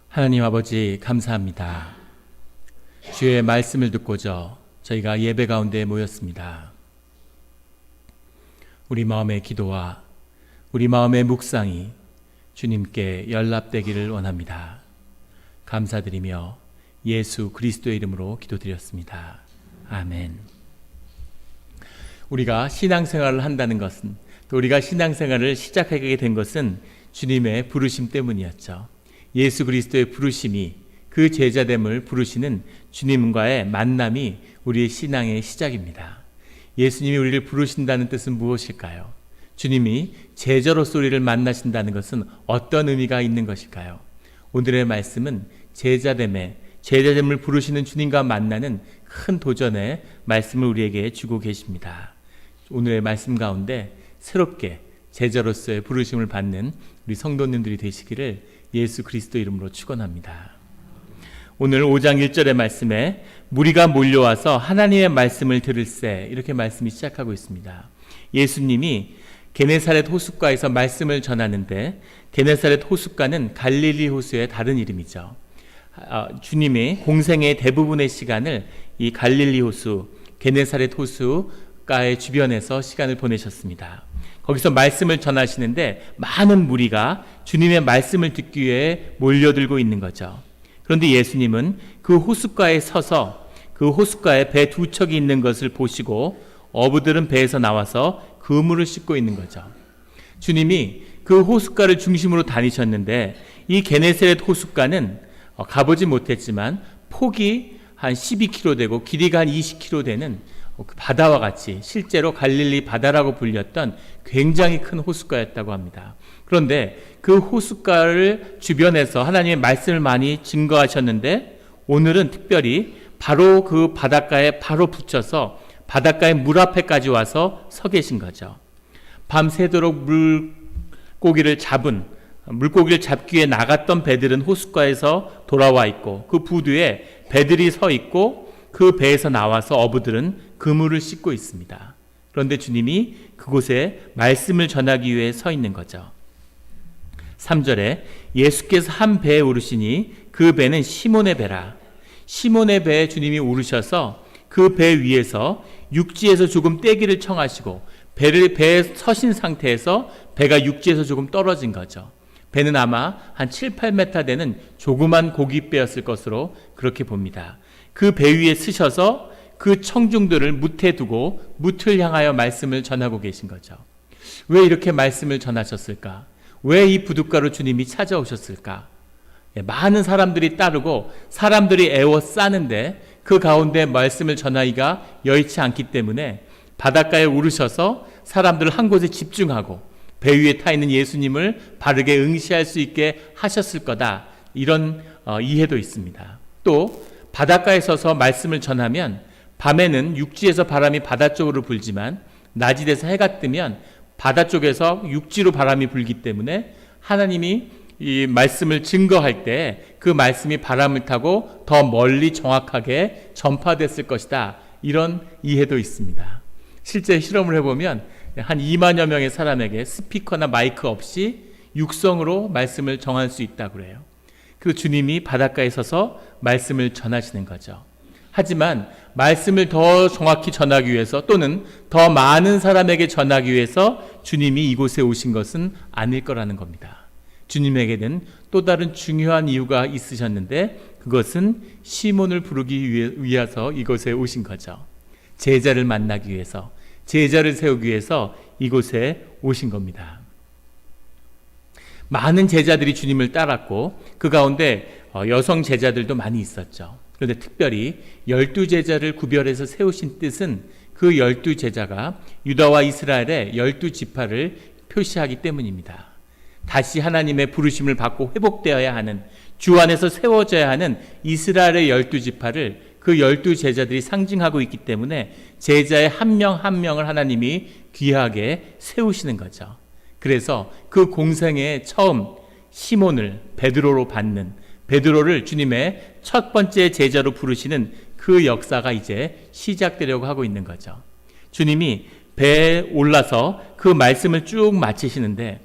하나님 아버지 감사합니다. 주의 말씀을 듣고자 저희가 예배 가운데 모였습니다. 우리 마음의 기도와 우리 마음의 묵상이 주님께 연락되기를 원합니다. 감사드리며 예수 그리스도의 이름으로 기도드렸습니다. 아멘. 우리가 신앙생활을 한다는 것은, 또 우리가 신앙생활을 시작하게 된 것은 주님의 부르심 때문이었죠. 예수 그리스도의 부르심이, 그 제자됨을 부르시는 주님과의 만남이 우리의 신앙의 시작입니다. 예수님이 우리를 부르신다는 뜻은 무엇일까요? 주님이 제자로서 우리를 만나신다는 것은 어떤 의미가 있는 것일까요? 오늘의 말씀은 제자됨을 부르시는 주님과 만나는 큰 도전의 말씀을 우리에게 주고 계십니다. 오늘의 말씀 가운데 새롭게 제자로서의 부르심을 받는 우리 성도님들이 되시기를 예수 그리스도 이름으로 축원합니다. 오늘 5장 1절의 말씀에 무리가 몰려와서 하나님의 말씀을 들을세, 이렇게 말씀이 시작하고 있습니다. 예수님이 게네사렛 호숫가에서 말씀을 전하는데, 게네사렛 호숫가는 갈릴리 호수의 다른 이름이죠. 주님이 공생의 대부분의 시간을 이 갈릴리 호수, 게네사렛 호수가의 주변에서 시간을 보내셨습니다. 거기서 말씀을 전하시는데 많은 무리가 주님의 말씀을 듣기 위해 몰려들고 있는 거죠. 그런데 예수님은 그 호숫가에 서서 그 호숫가에 배 두 척이 있는 것을 보시고 어부들은 배에서 나와서 그물을 씻고 있는 거죠. 주님이 그 호숫가를 중심으로 다니셨는데, 이 게네사렛 호숫가는 가보지 못했지만 폭이 한 12km 되고 길이가 한 20km 되는 바다와 같이 실제로 갈릴리 바다라고 불렸던 굉장히 큰 호숫가였다고 합니다. 그런데 그 호숫가를 주변에서 하나님의 말씀을 많이 증거하셨는데, 오늘은 특별히 바로 그 바닷가에 바로 붙여서 바닷가의 물 앞에까지 와서 서 계신 거죠. 밤새도록 물고기를 잡기 위해 나갔던 배들은 호숫가에서 돌아와 있고, 그 부두에 배들이 서 있고, 그 배에서 나와서 어부들은 그물을 씻고 있습니다. 그런데 주님이 그곳에 말씀을 전하기 위해 서 있는 거죠. 3절에 예수께서 한 배에 오르시니 그 배는 시몬의 배라. 시몬의 배에 주님이 오르셔서 그 배 위에서 육지에서 조금 떼기를 청하시고, 배에 서신 상태에서 배가 육지에서 조금 떨어진 거죠. 배는 아마 한 7, 8m 되는 조그만 고깃배였을 것으로 그렇게 봅니다. 그 배 위에 쓰셔서 그 청중들을 뭇에 두고 뭇을 향하여 말씀을 전하고 계신 거죠. 왜 이렇게 말씀을 전하셨을까? 왜 이 부둣가로 주님이 찾아오셨을까? 많은 사람들이 따르고 사람들이 애워싸는데 그 가운데 말씀을 전하기가 여의치 않기 때문에 바닷가에 오르셔서 사람들을 한 곳에 집중하고 배 위에 타 있는 예수님을 바르게 응시할 수 있게 하셨을 거다, 이런 이해도 있습니다. 또 바닷가에 서서 말씀을 전하면 밤에는 육지에서 바람이 바다 쪽으로 불지만 낮이 돼서 해가 뜨면 바다 쪽에서 육지로 바람이 불기 때문에 하나님이 이 말씀을 증거할 때 그 말씀이 바람을 타고 더 멀리 정확하게 전파됐을 것이다, 이런 이해도 있습니다. 실제 실험을 해보면 한 2만여 명의 사람에게 스피커나 마이크 없이 육성으로 말씀을 전할 수 있다고 그래요. 그 주님이 바닷가에 서서 말씀을 전하시는 거죠. 하지만 말씀을 더 정확히 전하기 위해서, 또는 더 많은 사람에게 전하기 위해서 주님이 이곳에 오신 것은 아닐 거라는 겁니다. 주님에게는 또 다른 중요한 이유가 있으셨는데, 그것은 시몬을 부르기 위해서 이곳에 오신 거죠. 제자를 만나기 위해서, 제자를 세우기 위해서 이곳에 오신 겁니다. 많은 제자들이 주님을 따랐고 그 가운데 여성 제자들도 많이 있었죠. 그런데 특별히 12제자를 구별해서 세우신 뜻은 그 12제자가 유다와 이스라엘의 12지파를 표시하기 때문입니다. 다시 하나님의 부르심을 받고 회복되어야 하는, 주 안에서 세워져야 하는 이스라엘의 12지파를 그 12제자들이 상징하고 있기 때문에 제자의 한 명 한 명을 하나님이 귀하게 세우시는 거죠. 그래서 그 공생의 처음 시몬을 베드로로 받는, 베드로를 주님의 첫 번째 제자로 부르시는 그 역사가 이제 시작되려고 하고 있는 거죠. 주님이 배에 올라서 그 말씀을 쭉 마치시는데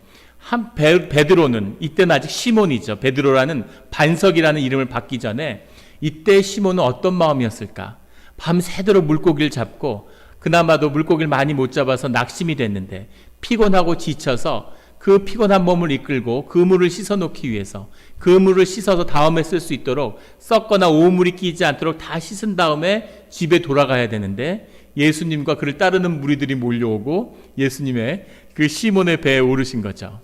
베드로는 이때는 아직 시몬이죠. 베드로라는 반석이라는 이름을 받기 전에 이때 시몬은 어떤 마음이었을까? 밤새도록 물고기를 잡고 그나마도 물고기를 많이 못 잡아서 낙심이 됐는데 피곤하고 지쳐서 그 피곤한 몸을 이끌고 그물을 씻어 놓기 위해서 그물을 씻어서 다음에 쓸 수 있도록 썩거나 오물이 끼지 않도록 다 씻은 다음에 집에 돌아가야 되는데 예수님과 그를 따르는 무리들이 몰려오고 예수님의 그 시몬의 배에 오르신 거죠.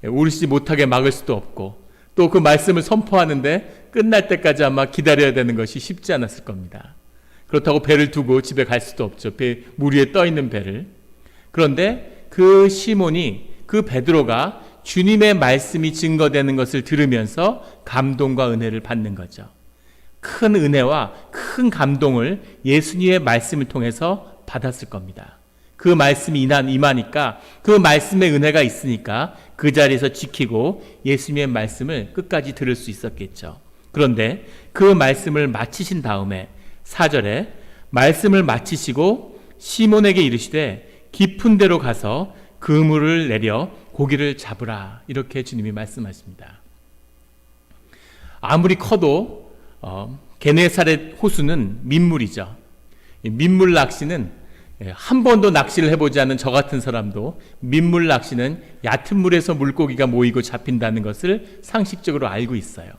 오르시지 못하게 막을 수도 없고 또 그 말씀을 선포하는데 끝날 때까지 아마 기다려야 되는 것이 쉽지 않았을 겁니다. 그렇다고 배를 두고 집에 갈 수도 없죠. 물 위에 떠 있는 배를. 그런데 그 시몬이 그 베드로가 주님의 말씀이 증거되는 것을 들으면서 감동과 은혜를 받는 거죠. 큰 은혜와 큰 감동을 예수님의 말씀을 통해서 받았을 겁니다. 그 말씀이 임하니까 그 말씀의 은혜가 있으니까 그 자리에서 지키고 예수님의 말씀을 끝까지 들을 수 있었겠죠. 그런데 그 말씀을 마치신 다음에 4절에 말씀을 마치시고 시몬에게 이르시되 깊은 데로 가서 그물을 내려 고기를 잡으라 이렇게 주님이 말씀하십니다. 아무리 커도 게네사렛 호수는 민물이죠. 민물 낚시는 한 번도 낚시를 해보지 않은 저 같은 사람도 민물 낚시는 얕은 물에서 물고기가 모이고 잡힌다는 것을 상식적으로 알고 있어요.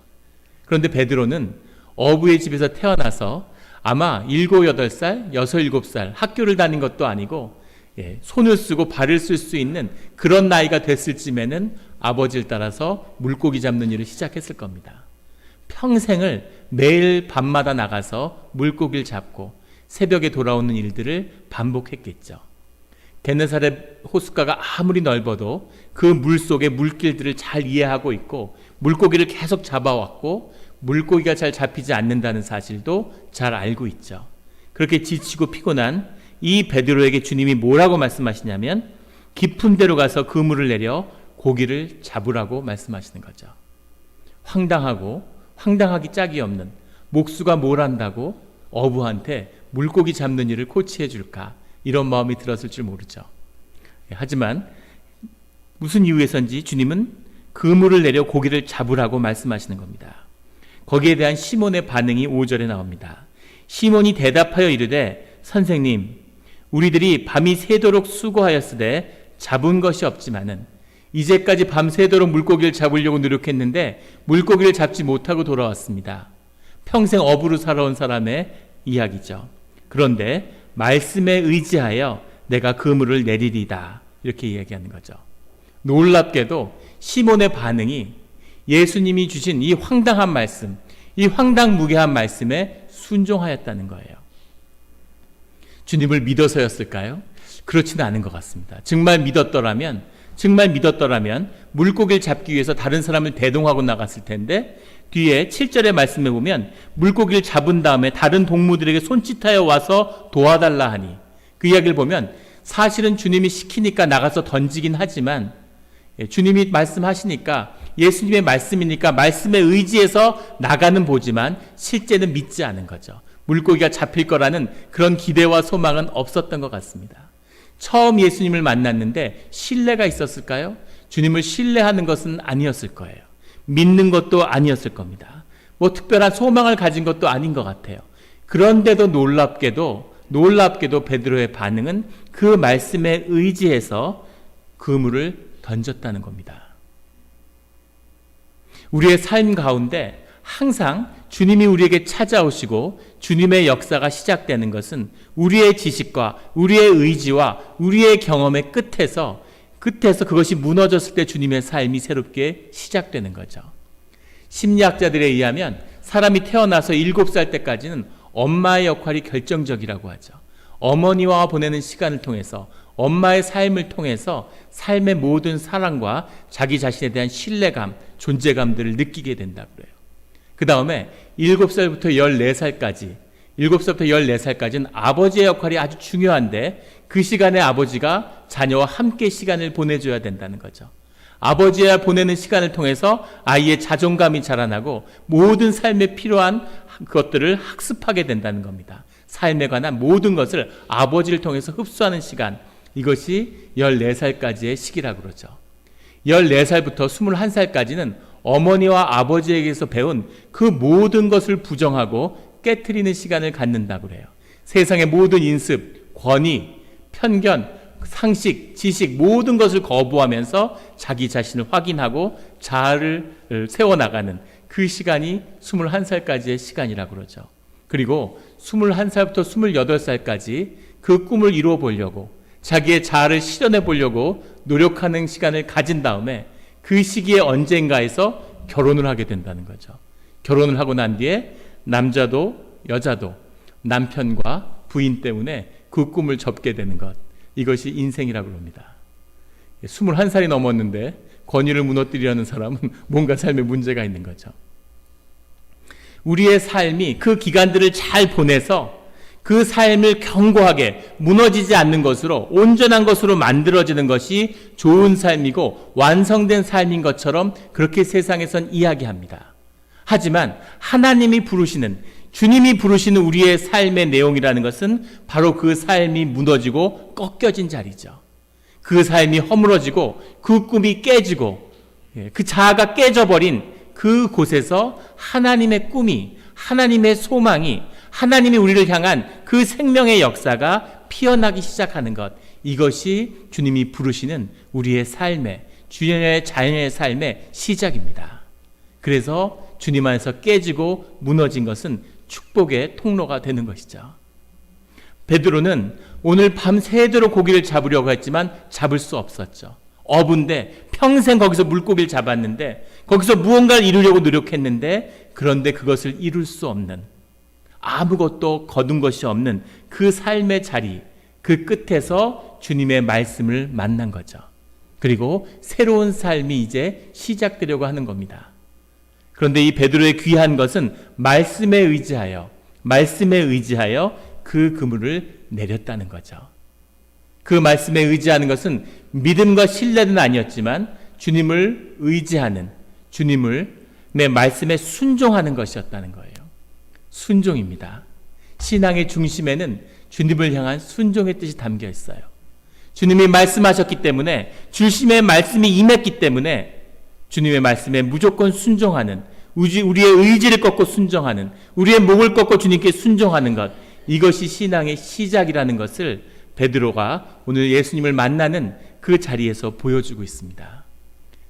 그런데 베드로는 어부의 집에서 태어나서 아마 7, 8살, 6, 7살 학교를 다닌 것도 아니고 손을 쓰고 발을 쓸 수 있는 그런 나이가 됐을 쯤에는 아버지를 따라서 물고기 잡는 일을 시작했을 겁니다. 평생을 매일 밤마다 나가서 물고기를 잡고 새벽에 돌아오는 일들을 반복했겠죠. 게네사렛 호숫가가 아무리 넓어도 그 물속의 물길들을 잘 이해하고 있고 물고기를 계속 잡아왔고 물고기가 잘 잡히지 않는다는 사실도 잘 알고 있죠. 그렇게 지치고 피곤한 이 베드로에게 주님이 뭐라고 말씀하시냐면 깊은 데로 가서 그물을 내려 고기를 잡으라고 말씀하시는 거죠. 황당하기 짝이 없는 목수가 뭘 한다고 어부한테 물고기 잡는 일을 코치해 줄까 이런 마음이 들었을 줄 모르죠. 하지만 무슨 이유에선지 주님은 그물을 내려 고기를 잡으라고 말씀하시는 겁니다. 거기에 대한 시몬의 반응이 5절에 나옵니다. 시몬이 대답하여 이르되 선생님 우리들이 밤이 새도록 수고하였으되 잡은 것이 없지만은 이제까지 밤새도록 물고기를 잡으려고 노력했는데 물고기를 잡지 못하고 돌아왔습니다. 평생 어부로 살아온 사람의 이야기죠. 그런데 말씀에 의지하여 내가 그물을 내리리다 이렇게 이야기하는 거죠. 놀랍게도 시몬의 반응이 예수님이 주신 이 황당한 말씀, 이 황당무계한 말씀에 순종하였다는 거예요. 주님을 믿어서였을까요? 그렇지는 않은 것 같습니다. 정말 믿었더라면 물고기를 잡기 위해서 다른 사람을 대동하고 나갔을 텐데 뒤에 7절의 말씀에 보면 물고기를 잡은 다음에 다른 동무들에게 손짓하여 와서 도와달라 하니 그 이야기를 보면 사실은 주님이 시키니까 나가서 던지긴 하지만 주님이 말씀하시니까 예수님의 말씀이니까 말씀에 의지해서 나가는 보지만 실제는 믿지 않은 거죠. 물고기가 잡힐 거라는 그런 기대와 소망은 없었던 것 같습니다. 처음 예수님을 만났는데 신뢰가 있었을까요? 주님을 신뢰하는 것은 아니었을 거예요. 믿는 것도 아니었을 겁니다. 뭐 특별한 소망을 가진 것도 아닌 것 같아요. 그런데도 놀랍게도 베드로의 반응은 그 말씀에 의지해서 그물을 던졌다는 겁니다. 우리의 삶 가운데 항상 주님이 우리에게 찾아오시고 주님의 역사가 시작되는 것은 우리의 지식과 우리의 의지와 우리의 경험의 끝에서 그것이 무너졌을 때 주님의 삶이 새롭게 시작되는 거죠. 심리학자들에 의하면 사람이 태어나서 7살 때까지는 엄마의 역할이 결정적이라고 하죠. 어머니와 보내는 시간을 통해서 엄마의 삶을 통해서 삶의 모든 사랑과 자기 자신에 대한 신뢰감, 존재감들을 느끼게 된다고 그래요. 그 다음에 7살부터 14살까지는 아버지의 역할이 아주 중요한데 그 시간에 아버지가 자녀와 함께 시간을 보내줘야 된다는 거죠. 아버지와 보내는 시간을 통해서 아이의 자존감이 자라나고 모든 삶에 필요한 것들을 학습하게 된다는 겁니다. 삶에 관한 모든 것을 아버지를 통해서 흡수하는 시간, 이것이 14살까지의 시기라고 그러죠. 14살부터 21살까지는 어머니와 아버지에게서 배운 그 모든 것을 부정하고 깨트리는 시간을 갖는다고 그래요. 세상의 모든 인습, 권위, 편견, 상식, 지식 모든 것을 거부하면서 자기 자신을 확인하고 자아를 세워나가는 그 시간이 21살까지의 시간이라고 그러죠. 그리고 21살부터 28살까지 그 꿈을 이루어 보려고 자기의 자아를 실현해 보려고 노력하는 시간을 가진 다음에 그 시기에 언젠가에서 결혼을 하게 된다는 거죠. 결혼을 하고 난 뒤에 남자도 여자도 남편과 부인 때문에 그 꿈을 접게 되는 것, 이것이 인생이라고 합니다. 21살이 넘었는데 권위를 무너뜨리려는 사람은 뭔가 삶에 문제가 있는 거죠. 우리의 삶이 그 기간들을 잘 보내서 그 삶을 견고하게 무너지지 않는 것으로, 온전한 것으로 만들어지는 것이 좋은 삶이고 완성된 삶인 것처럼 그렇게 세상에선 이야기합니다. 하지만 하나님이 부르시는, 주님이 부르시는 우리의 삶의 내용이라는 것은 바로 그 삶이 무너지고 꺾여진 자리죠. 그 삶이 허물어지고 그 꿈이 깨지고 그 자아가 깨져버린 그 곳에서 하나님의 꿈이, 하나님의 소망이, 하나님이 우리를 향한 그 생명의 역사가 피어나기 시작하는 것, 이것이 주님이 부르시는 우리의 삶의, 주님의 자연의 삶의 시작입니다. 그래서 주님 안에서 깨지고 무너진 것은 축복의 통로가 되는 것이죠. 베드로는 오늘 밤 새도록 고기를 잡으려고 했지만 잡을 수 없었죠. 어부인데 평생 거기서 물고기를 잡았는데 거기서 무언가를 이루려고 노력했는데 그런데 그것을 이룰 수 없는, 아무것도 거둔 것이 없는 그 삶의 자리, 그 끝에서 주님의 말씀을 만난 거죠. 그리고 새로운 삶이 이제 시작되려고 하는 겁니다. 그런데 이 베드로의 귀한 것은 말씀에 의지하여 그 그물을 내렸다는 거죠. 그 말씀에 의지하는 것은 믿음과 신뢰는 아니었지만 주님을 의지하는, 주님의 말씀에 순종하는 것이었다는 거예요. 순종입니다. 신앙의 중심에는 주님을 향한 순종의 뜻이 담겨 있어요. 주님이 말씀하셨기 때문에, 주심의 말씀이 임했기 때문에 주님의 말씀에 무조건 순종하는, 우리의 의지를 꺾고 순종하는, 우리의 목을 꺾고 주님께 순종하는 것, 이것이 신앙의 시작이라는 것을 베드로가 오늘 예수님을 만나는 그 자리에서 보여주고 있습니다.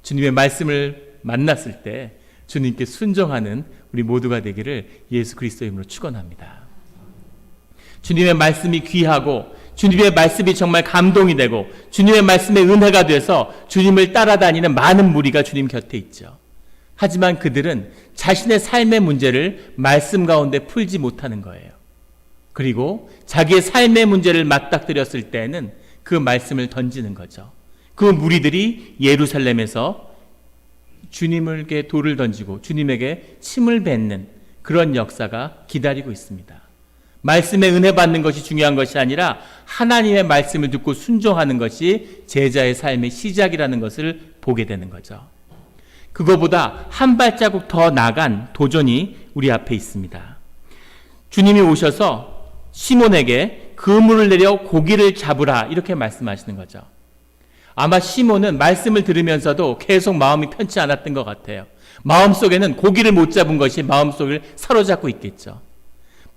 주님의 말씀을 만났을 때 주님께 순종하는 우리 모두가 되기를 예수 그리스도의 이름으로 축원합니다. 주님의 말씀이 귀하고 주님의 말씀이 정말 감동이 되고 주님의 말씀에 은혜가 돼서 주님을 따라다니는 많은 무리가 주님 곁에 있죠. 하지만 그들은 자신의 삶의 문제를 말씀 가운데 풀지 못하는 거예요. 그리고 자기의 삶의 문제를 맞닥뜨렸을 때는 그 말씀을 던지는 거죠. 그 무리들이 예루살렘에서 주님에게 돌을 던지고 주님에게 침을 뱉는 그런 역사가 기다리고 있습니다. 말씀에 은혜 받는 것이 중요한 것이 아니라 하나님의 말씀을 듣고 순종하는 것이 제자의 삶의 시작이라는 것을 보게 되는 거죠. 그거보다 한 발자국 더 나간 도전이 우리 앞에 있습니다. 주님이 오셔서 시몬에게 그물을 내려 고기를 잡으라 이렇게 말씀하시는 거죠. 아마 시몬은 말씀을 들으면서도 계속 마음이 편치 않았던 것 같아요. 마음속에는 고기를 못 잡은 것이 마음속을 사로잡고 있겠죠.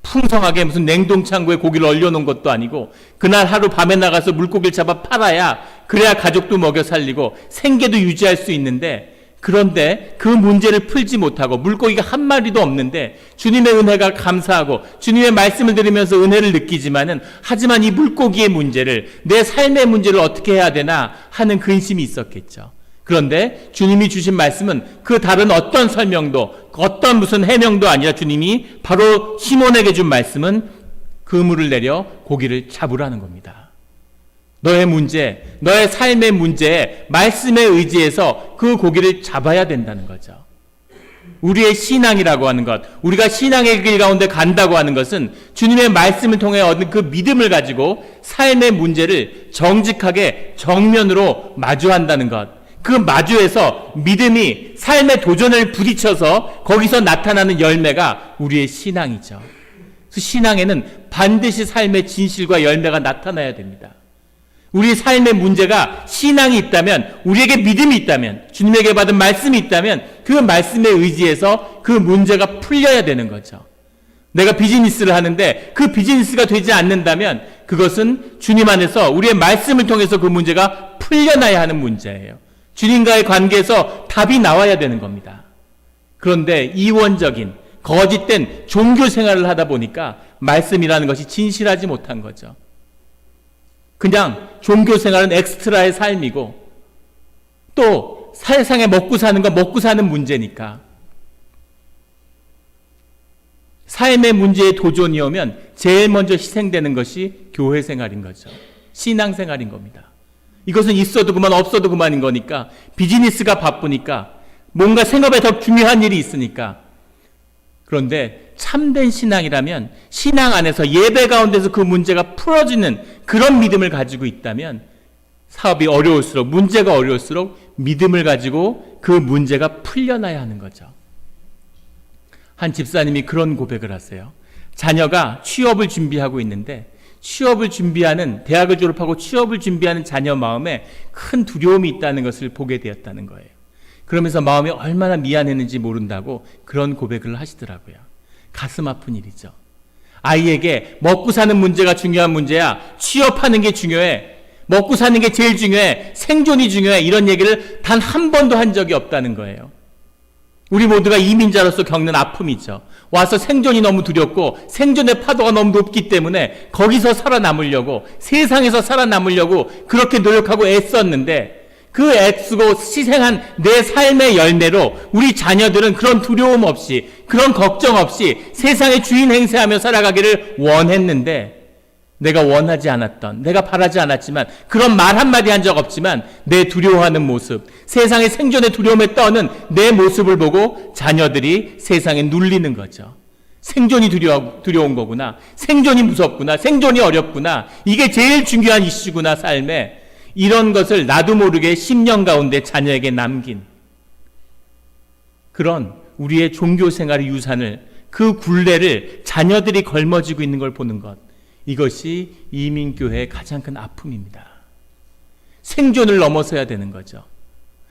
풍성하게 무슨 냉동창고에 고기를 얼려놓은 것도 아니고 그날 하루 밤에 나가서 물고기를 잡아 팔아야 그래야 가족도 먹여 살리고 생계도 유지할 수 있는데, 그런데 그 문제를 풀지 못하고 물고기가 한 마리도 없는데 주님의 은혜가 감사하고 주님의 말씀을 들으면서 은혜를 느끼지만은, 하지만 이 물고기의 문제를, 내 삶의 문제를 어떻게 해야 되나 하는 근심이 있었겠죠. 그런데 주님이 주신 말씀은 그 다른 어떤 설명도, 어떤 무슨 해명도 아니라 주님이 바로 시몬에게 준 말씀은 그물을 내려 고기를 잡으라는 겁니다. 너의 문제, 너의 삶의 문제에 말씀에 의지해서 그 고기를 잡아야 된다는 거죠. 우리의 신앙이라고 하는 것, 우리가 신앙의 길 가운데 간다고 하는 것은 주님의 말씀을 통해 얻은 그 믿음을 가지고 삶의 문제를 정직하게 정면으로 마주한다는 것, 그 마주에서 믿음이 삶의 도전을 부딪혀서 거기서 나타나는 열매가 우리의 신앙이죠. 그 신앙에는 반드시 삶의 진실과 열매가 나타나야 됩니다. 우리 삶의 문제가 신앙이 있다면, 우리에게 믿음이 있다면, 주님에게 받은 말씀이 있다면 그 말씀에 의지해서 그 문제가 풀려야 되는 거죠. 내가 비즈니스를 하는데 그 비즈니스가 되지 않는다면 그것은 주님 안에서 우리의 말씀을 통해서 그 문제가 풀려나야 하는 문제예요. 주님과의 관계에서 답이 나와야 되는 겁니다. 그런데 이원적인 거짓된 종교 생활을 하다 보니까 말씀이라는 것이 진실하지 못한 거죠. 그냥 종교 생활은 엑스트라의 삶이고 또 세상에 먹고 사는 건 먹고 사는 문제니까 삶의 문제의 도전이 오면 제일 먼저 희생되는 것이 교회 생활인 거죠. 신앙 생활인 겁니다. 이것은 있어도 그만 없어도 그만인 거니까 비즈니스가 바쁘니까 뭔가 생업에 더 중요한 일이 있으니까. 그런데 참된 신앙이라면 신앙 안에서 예배 가운데서 그 문제가 풀어지는 그런 믿음을 가지고 있다면 사업이 어려울수록 문제가 어려울수록 믿음을 가지고 그 문제가 풀려나야 하는 거죠. 한 집사님이 그런 고백을 하세요. 자녀가 취업을 준비하고 있는데 취업을 준비하는 대학을 졸업하고 취업을 준비하는 자녀 마음에 큰 두려움이 있다는 것을 보게 되었다는 거예요. 그러면서 마음이 얼마나 미안했는지 모른다고 그런 고백을 하시더라고요. 가슴 아픈 일이죠. 아이에게 먹고 사는 문제가 중요한 문제야. 취업하는 게 중요해. 먹고 사는 게 제일 중요해. 생존이 중요해. 이런 얘기를 단 한 번도 한 적이 없다는 거예요. 우리 모두가 이민자로서 겪는 아픔이죠. 와서 생존이 너무 두렵고 생존의 파도가 너무 높기 때문에 거기서 살아남으려고 세상에서 살아남으려고 그렇게 노력하고 애썼는데 그 애쓰고 희생한 내 삶의 열매로 우리 자녀들은 그런 두려움 없이 그런 걱정 없이 세상의 주인 행세하며 살아가기를 원했는데 내가 원하지 않았던 내가 바라지 않았지만 그런 말 한마디 한 적 없지만 내 두려워하는 모습 세상의 생존의 두려움에 떠는 내 모습을 보고 자녀들이 세상에 눌리는 거죠. 생존이 두려운 거구나. 생존이 무섭구나. 생존이 어렵구나. 이게 제일 중요한 이슈구나 삶에. 이런 것을 나도 모르게 10년 가운데 자녀에게 남긴 그런 우리의 종교생활의 유산을 그 굴레를 자녀들이 걸머지고 있는 걸 보는 것 이것이 이민교회의 가장 큰 아픔입니다. 생존을 넘어서야 되는 거죠.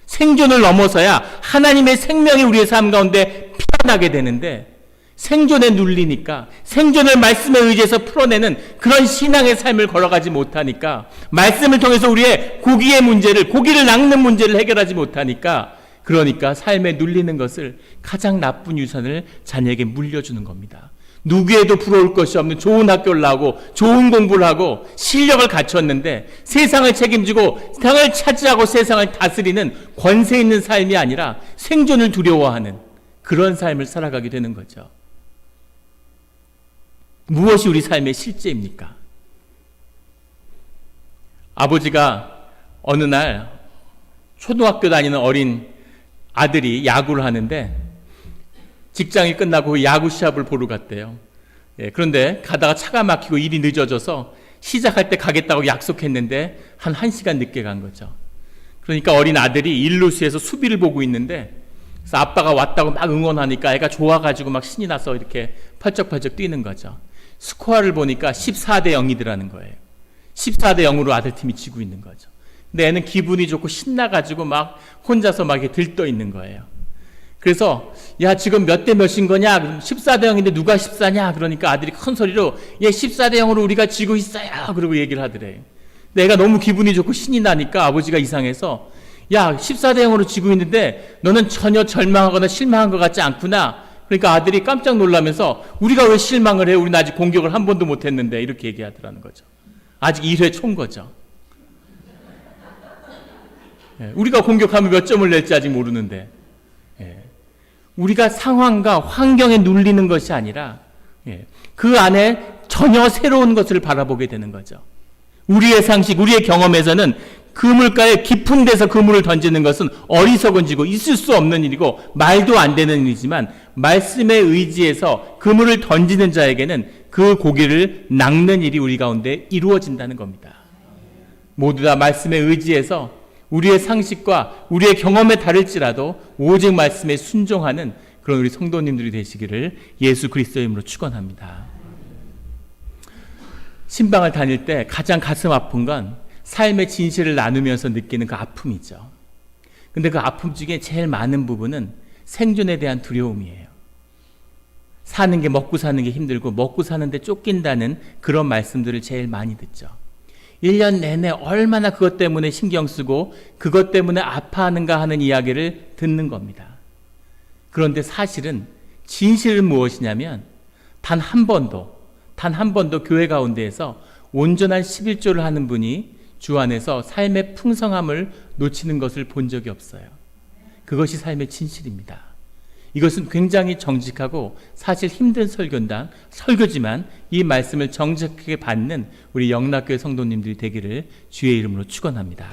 생존을 넘어서야 하나님의 생명이 우리의 삶 가운데 피어나게 되는데 생존에 눌리니까 생존을 말씀에 의지해서 풀어내는 그런 신앙의 삶을 걸어가지 못하니까 말씀을 통해서 우리의 고기의 문제를 고기를 낚는 문제를 해결하지 못하니까 그러니까 삶에 눌리는 것을 가장 나쁜 유산을 자녀에게 물려주는 겁니다. 누구에도 부러울 것이 없는 좋은 학교를 나오고 좋은 공부를 하고 실력을 갖췄는데 세상을 책임지고 세상을 차지하고 세상을 다스리는 권세 있는 삶이 아니라 생존을 두려워하는 그런 삶을 살아가게 되는 거죠. 무엇이 우리 삶의 실제입니까? 아버지가 어느 날 초등학교 다니는 어린 아들이 야구를 하는데 직장이 끝나고 야구 시합을 보러 갔대요. 그런데 가다가 차가 막히고 일이 늦어져서 시작할 때 가겠다고 약속했는데 한 1시간 늦게 간 거죠. 그러니까 어린 아들이 일루수에서 수비를 보고 있는데 그래서 아빠가 왔다고 막 응원하니까 애가 좋아가지고 막 신이 나서 이렇게 펄쩍펄쩍 뛰는 거죠. 스코어를 보니까 14대 0이더라는 거예요. 14대 0으로 아들팀이 지고 있는 거죠. 근데 애는 기분이 좋고 신나가지고 막 혼자서 막 이렇게 들떠 있는 거예요. 그래서 야 지금 몇 대 몇인 거냐? 14대 0인데 누가 14냐? 그러니까 아들이 큰 소리로 얘 14대 0으로 우리가 지고 있어요. 그러고 얘기를 하더래요. 근데 애가 너무 기분이 좋고 신이 나니까 아버지가 이상해서 야 14대 0으로 지고 있는데 너는 전혀 절망하거나 실망한 것 같지 않구나. 그러니까 아들이 깜짝 놀라면서 우리가 왜 실망을 해? 우리는 아직 공격을 한 번도 못했는데 이렇게 얘기하더라는 거죠. 아직 1회 초인 거죠. 우리가 공격하면 몇 점을 낼지 아직 모르는데 우리가 상황과 환경에 눌리는 것이 아니라 그 안에 전혀 새로운 것을 바라보게 되는 거죠. 우리의 상식, 우리의 경험에서는 그물가에 깊은 데서 그물을 던지는 것은 어리석은 지고 있을 수 없는 일이고 말도 안 되는 일이지만 말씀에 의지해서 그물을 던지는 자에게는 그 고기를 낚는 일이 우리 가운데 이루어진다는 겁니다. 모두 다 말씀에 의지해서 우리의 상식과 우리의 경험에 다를지라도 오직 말씀에 순종하는 그런 우리 성도님들이 되시기를 예수 그리스도의 이름으로 축원합니다. 신방을 다닐 때 가장 가슴 아픈 건 삶의 진실을 나누면서 느끼는 그 아픔이죠. 근데 그 아픔 중에 제일 많은 부분은 생존에 대한 두려움이에요. 사는 게, 먹고 사는 게 힘들고 먹고 사는데 쫓긴다는 그런 말씀들을 제일 많이 듣죠. 1년 내내 얼마나 그것 때문에 신경 쓰고 그것 때문에 아파하는가 하는 이야기를 듣는 겁니다. 그런데 사실은 진실은 무엇이냐면 단 한 번도 교회 가운데에서 온전한 11조를 하는 분이 주 안에서 삶의 풍성함을 놓치는 것을 본 적이 없어요. 그것이 삶의 진실입니다. 이것은 굉장히 정직하고 사실 힘든 설교지만 이 말씀을 정직하게 받는 우리 영락교회 성도님들이 되기를 주의 이름으로 축원합니다.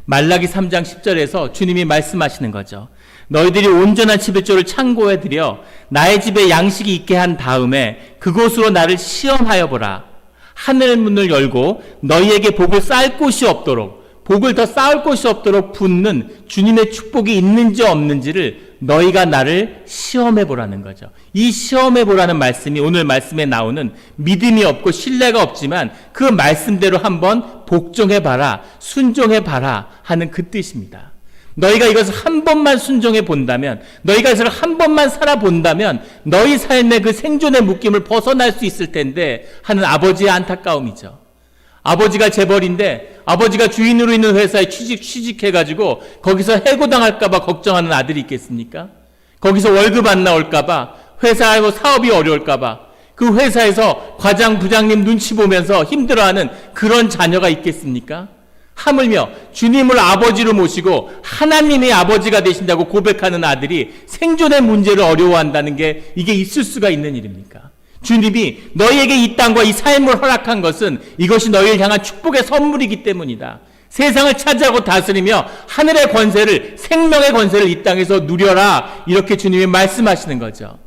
말라기 3장 10절에서 주님이 말씀하시는 거죠. 너희들이 온전한 11조를 창고에 들여 나의 집에 양식이 있게 한 다음에 그곳으로 나를 시험하여 보라. 하늘 문을 열고 너희에게 복을 쌓을 곳이 없도록, 복을 더 쌓을 곳이 없도록 붓는 주님의 축복이 있는지 없는지를 너희가 나를 시험해 보라는 거죠. 이 시험해 보라는 말씀이 오늘 말씀에 나오는 믿음이 없고 신뢰가 없지만 그 말씀대로 한번 복종해 봐라, 순종해 봐라 하는 그 뜻입니다. 너희가 이것을 한 번만 순종해 본다면, 너희가 이것을 한 번만 살아본다면 너희 삶의 그 생존의 묶임을 벗어날 수 있을 텐데 하는 아버지의 안타까움이죠. 아버지가 재벌인데 아버지가 주인으로 있는 회사에 취직해가지고 거기서 해고당할까봐 걱정하는 아들이 있겠습니까? 거기서 월급 안 나올까봐, 회사하고 사업이 어려울까봐, 그 회사에서 과장, 부장님 눈치 보면서 힘들어하는 그런 자녀가 있겠습니까? 하물며 주님을 아버지로 모시고 하나님의 아버지가 되신다고 고백하는 아들이 생존의 문제를 어려워한다는 게 이게 있을 수가 있는 일입니까? 주님이 너희에게 이 땅과 이 삶을 허락한 것은 이것이 너희를 향한 축복의 선물이기 때문이다. 세상을 차지하고 다스리며 하늘의 권세를, 생명의 권세를 이 땅에서 누려라. 이렇게 주님이 말씀하시는 거죠.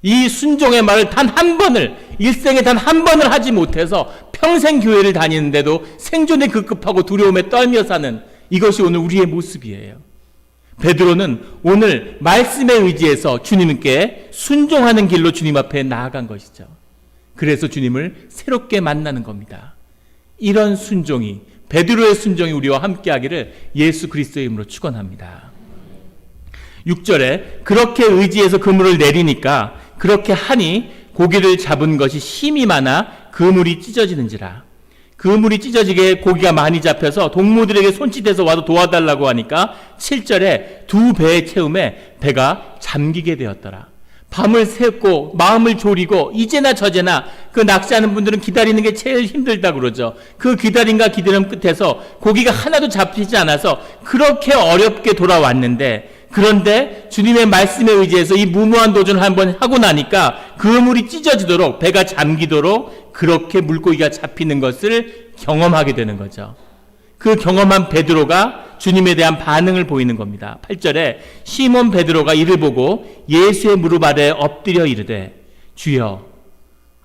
이 순종의 말을 단 한 번을, 일생에 단 한 번을 하지 못해서 평생 교회를 다니는데도 생존에 급급하고 두려움에 떨며 사는 이것이 오늘 우리의 모습이에요. 베드로는 오늘 말씀에 의지해서 주님께 순종하는 길로 주님 앞에 나아간 것이죠. 그래서 주님을 새롭게 만나는 겁니다. 이런 순종이, 베드로의 순종이 우리와 함께하기를 예수 그리스도의 이름으로 축원합니다. 6절에 그렇게 의지해서 그물을 내리니까 그렇게 하니 고기를 잡은 것이 힘이 많아 그물이 찢어지는지라. 그물이 찢어지게 고기가 많이 잡혀서 동무들에게 손짓해서 와서 도와달라고 하니까 7절에 2배의 채움에 배가 잠기게 되었더라. 밤을 새고 마음을 졸이고 이제나 저제나 그 낚시하는 분들은 기다리는 게 제일 힘들다 그러죠. 그 기다림과 기다림 끝에서 고기가 하나도 잡히지 않아서 그렇게 어렵게 돌아왔는데, 그런데 주님의 말씀에 의지해서 이 무모한 도전을 한번 하고 나니까 그물이 찢어지도록, 배가 잠기도록 그렇게 물고기가 잡히는 것을 경험하게 되는 거죠. 그 경험한 베드로가 주님에 대한 반응을 보이는 겁니다. 8절에 시몬 베드로가 이를 보고 예수의 무릎 아래 엎드려 이르되 주여.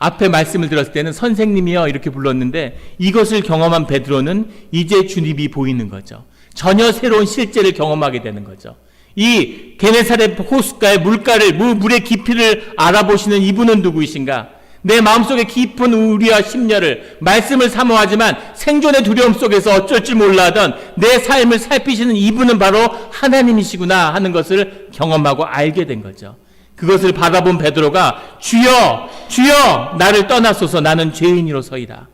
앞에 말씀을 들었을 때는 선생님이여 이렇게 불렀는데 이것을 경험한 베드로는 이제 주님이 보이는 거죠. 전혀 새로운 실제를 경험하게 되는 거죠. 이 게네사렛 호숫가의 물의 깊이를 알아보시는 이분은 누구이신가? 내 마음속에 깊은 우려와 심려를, 말씀을 사모하지만 생존의 두려움 속에서 어쩔 줄 몰라 하던 내 삶을 살피시는 이분은 바로 하나님이시구나 하는 것을 경험하고 알게 된 거죠. 그것을 바라본 베드로가 주여, 주여 나를 떠나소서 나는 죄인이로서이다.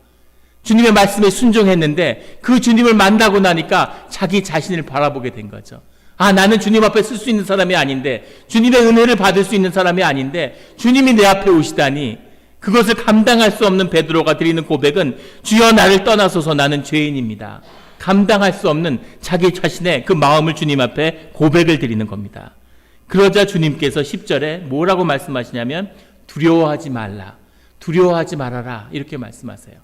주님의 말씀에 순종했는데 그 주님을 만나고 나니까 자기 자신을 바라보게 된 거죠. 아, 나는 주님 앞에 쓸 수 있는 사람이 아닌데, 주님의 은혜를 받을 수 있는 사람이 아닌데 주님이 내 앞에 오시다니. 그것을 감당할 수 없는 베드로가 드리는 고백은 주여 나를 떠나소서 나는 죄인입니다. 감당할 수 없는 자기 자신의 그 마음을 주님 앞에 고백을 드리는 겁니다. 그러자 주님께서 10절에 뭐라고 말씀하시냐면 두려워하지 말라, 두려워하지 말아라 이렇게 말씀하세요.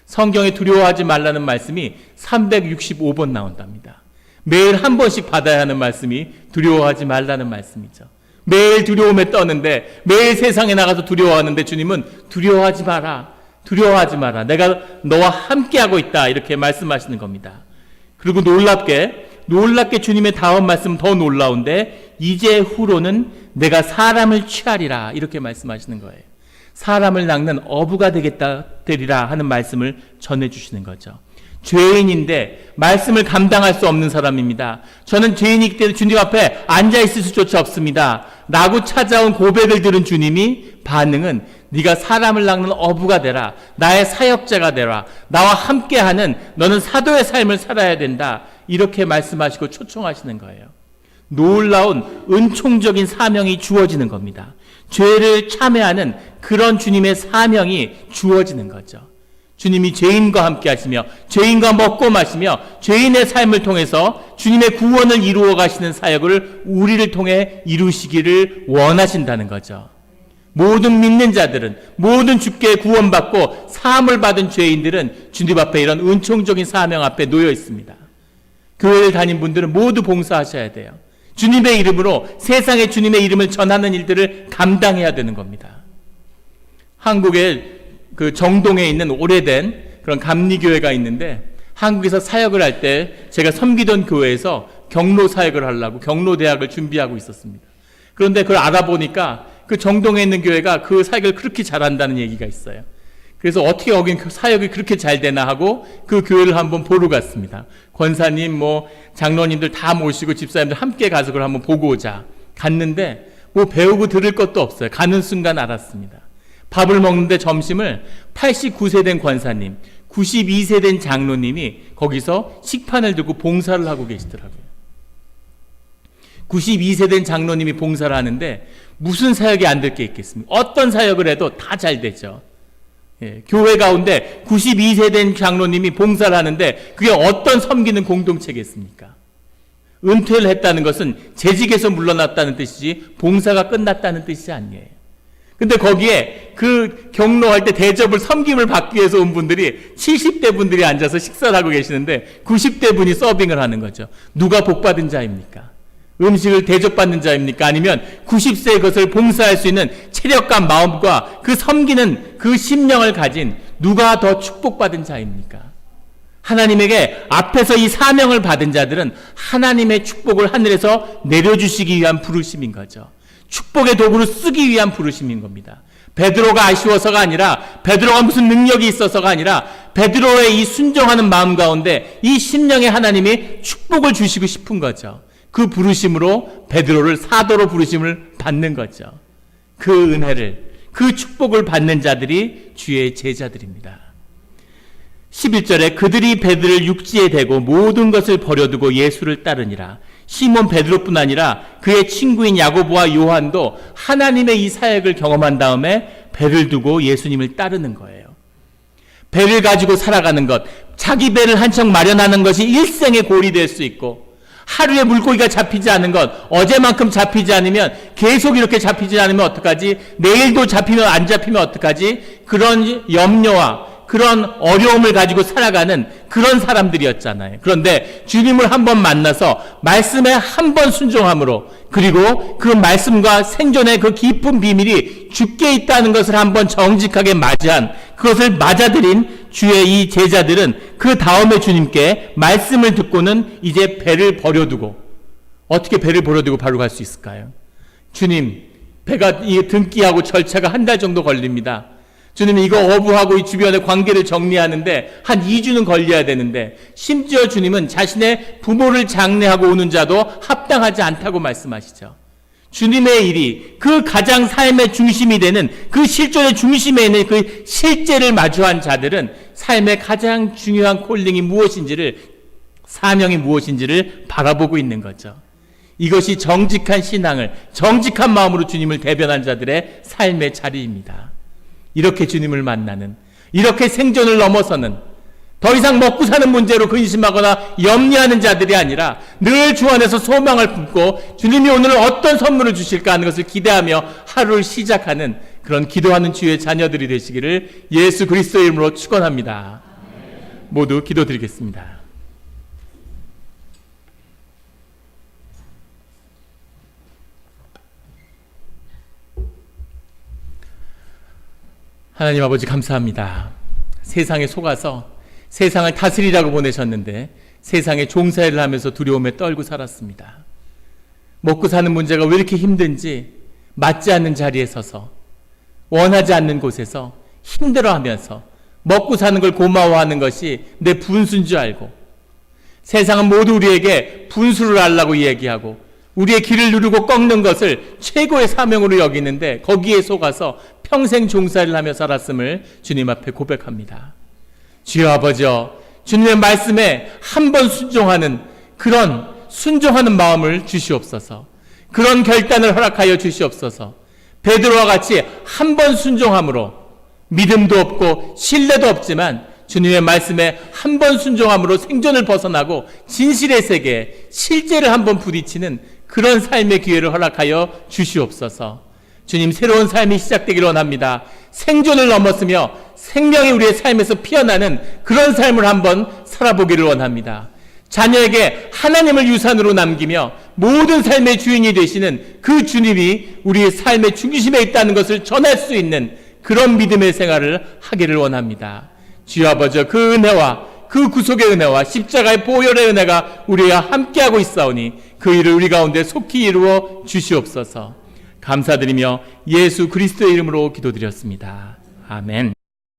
성경에 두려워하지 말라는 말씀이 365번 나온답니다. 매일 한 번씩 받아야 하는 말씀이 두려워하지 말라는 말씀이죠. 매일 두려움에 떠는데, 매일 세상에 나가서 두려워하는데 주님은 두려워하지 마라, 두려워하지 마라, 내가 너와 함께하고 있다 이렇게 말씀하시는 겁니다. 그리고 놀랍게 주님의 다음 말씀은 더 놀라운데 이제 후로는 내가 사람을 취하리라 이렇게 말씀하시는 거예요. 사람을 낚는 어부가 되리라 하는 말씀을 전해주시는 거죠. 죄인인데 말씀을 감당할 수 없는 사람입니다. 저는 죄인이기 때문에 주님 앞에 앉아있을 수조차 없습니다. 라고 찾아온 고백을 들은 주님이 반응은 네가 사람을 낚는 어부가 되라. 나의 사역자가 되라. 나와 함께하는 너는 사도의 삶을 살아야 된다. 이렇게 말씀하시고 초청하시는 거예요. 놀라운 은총적인 사명이 주어지는 겁니다. 죄를 참회하는 그런 주님의 사명이 주어지는 거죠. 주님이 죄인과 함께 하시며 죄인과 먹고 마시며 죄인의 삶을 통해서 주님의 구원을 이루어 가시는 사역을 우리를 통해 이루시기를 원하신다는 거죠. 모든 믿는 자들은, 모든 주께 구원받고 사함을 받은 죄인들은 주님 앞에 이런 은총적인 사명 앞에 놓여 있습니다. 교회를 다닌 분들은 모두 봉사하셔야 돼요. 주님의 이름으로 세상에 주님의 이름을 전하는 일들을 감당해야 되는 겁니다. 한국의 그 정동에 있는 오래된 그런 감리교회가 있는데, 한국에서 사역을 할 때 제가 섬기던 교회에서 경로 사역을 하려고 경로대학을 준비하고 있었습니다. 그런데 그걸 알아보니까 그 정동에 있는 교회가 그 사역을 그렇게 잘한다는 얘기가 있어요. 그래서 어떻게 여긴 사역이 그렇게 잘 되나 하고 그 교회를 한번 보러 갔습니다. 권사님, 장로님들 다 모시고 집사님들 함께 가서 그걸 한번 보고 오자. 갔는데 배우고 들을 것도 없어요. 가는 순간 알았습니다. 밥을 먹는데 점심을 89세 된 권사님, 92세 된 장로님이 거기서 식판을 들고 봉사를 하고 계시더라고요. 92세 된 장로님이 봉사를 하는데 무슨 사역이 안 될 게 있겠습니까? 어떤 사역을 해도 다 잘 되죠. 교회 가운데 92세 된 장로님이 봉사를 하는데 그게 어떤 섬기는 공동체겠습니까? 은퇴를 했다는 것은 재직에서 물러났다는 뜻이지 봉사가 끝났다는 뜻이 아니에요. 근데 거기에 그 경로할 때 대접을, 섬김을 받기 위해서 온 분들이 70대 분들이 앉아서 식사를 하고 계시는데 90대 분이 서빙을 하는 거죠. 누가 복받은 자입니까? 음식을 대접받는 자입니까? 아니면 90세의 것을 봉사할 수 있는 체력과 마음과 그 섬기는 그 심령을 가진 누가 더 축복받은 자입니까? 하나님에게 앞에서 이 사명을 받은 자들은 하나님의 축복을 하늘에서 내려주시기 위한 부르심인 거죠. 축복의 도구로 쓰기 위한 부르심인 겁니다. 베드로가 아쉬워서가 아니라, 베드로가 무슨 능력이 있어서가 아니라, 베드로의 이 순종하는 마음 가운데 이 심령에 하나님이 축복을 주시고 싶은 거죠. 그 부르심으로 베드로를 사도로 부르심을 받는 거죠. 그 은혜를, 그 축복을 받는 자들이 주의 제자들입니다. 11절에 그들이 베드로를 육지에 대고 모든 것을 버려두고 예수를 따르니라. 시몬 베드로뿐 아니라 그의 친구인 야고보와 요한도 하나님의 이 사역을 경험한 다음에 배를 두고 예수님을 따르는 거예요. 배를 가지고 살아가는 것, 자기 배를 한 척 마련하는 것이 일생의 골이 될 수 있고, 하루에 물고기가 잡히지 않은 것, 어제만큼 잡히지 않으면, 계속 이렇게 잡히지 않으면 어떡하지? 내일도 잡히면 안 잡히면 어떡하지? 그런 염려와 그런 어려움을 가지고 살아가는 그런 사람들이었잖아요. 그런데 주님을 한번 만나서 말씀에 한번 순종함으로, 그리고 그 말씀과 생존의 그 깊은 비밀이 주께 있다는 것을 한번 정직하게 맞이한, 그것을 맞아들인 주의 이 제자들은 그 다음에 주님께 말씀을 듣고는 이제 배를 버려두고, 어떻게 배를 버려두고 바로 갈 수 있을까요? 주님, 배가 이 등기하고 절차가 한 달 정도 걸립니다. 주님이 이거 어부하고 이 주변의 관계를 정리하는데 한 2주는 걸려야 되는데, 심지어 주님은 자신의 부모를 장례하고 오는 자도 합당하지 않다고 말씀하시죠. 주님의 일이 그 가장 삶의 중심이 되는, 그 실존의 중심에 있는 그 실제를 마주한 자들은 삶의 가장 중요한 콜링이 무엇인지를, 사명이 무엇인지를 바라보고 있는 거죠. 이것이 정직한 신앙을, 정직한 마음으로 주님을 대변한 자들의 삶의 자리입니다. 이렇게 주님을 만나는, 이렇게 생존을 넘어서는, 더 이상 먹고 사는 문제로 근심하거나 염려하는 자들이 아니라 늘 주 안에서 소망을 품고 주님이 오늘 어떤 선물을 주실까 하는 것을 기대하며 하루를 시작하는 그런 기도하는 주의 자녀들이 되시기를 예수 그리스도의 이름으로 축원합니다. 모두 기도드리겠습니다. 하나님 아버지 감사합니다. 세상에 속아서 세상을 다스리라고 보내셨는데 세상에 종사일을 하면서 두려움에 떨고 살았습니다. 먹고 사는 문제가 왜 이렇게 힘든지 맞지 않는 자리에 서서, 원하지 않는 곳에서 힘들어하면서 먹고 사는 걸 고마워하는 것이 내 분수인 줄 알고, 세상은 모두 우리에게 분수를 알라고 얘기하고 우리의 길을 누르고 꺾는 것을 최고의 사명으로 여기는데 거기에 속아서 평생 종살이를 하며 살았음을 주님 앞에 고백합니다. 주여 아버지여, 주님의 말씀에 한 번 순종하는 그런 순종하는 마음을 주시옵소서. 그런 결단을 허락하여 주시옵소서. 베드로와 같이 한 번 순종함으로 믿음도 없고 신뢰도 없지만 주님의 말씀에 한 번 순종함으로 생존을 벗어나고 진실의 세계에 실제를 한번 부딪히는 그런 삶의 기회를 허락하여 주시옵소서. 주님, 새로운 삶이 시작되기를 원합니다. 생존을 넘었으며 생명이 우리의 삶에서 피어나는 그런 삶을 한번 살아보기를 원합니다. 자녀에게 하나님을 유산으로 남기며 모든 삶의 주인이 되시는 그 주님이 우리의 삶의 중심에 있다는 것을 전할 수 있는 그런 믿음의 생활을 하기를 원합니다. 주여 아버지, 그 은혜와 그 구속의 은혜와 십자가의 보혈의 은혜가 우리와 함께하고 있사오니 그 일을 우리 가운데 속히 이루어 주시옵소서. 감사드리며 예수 그리스도의 이름으로 기도드렸습니다. 아멘.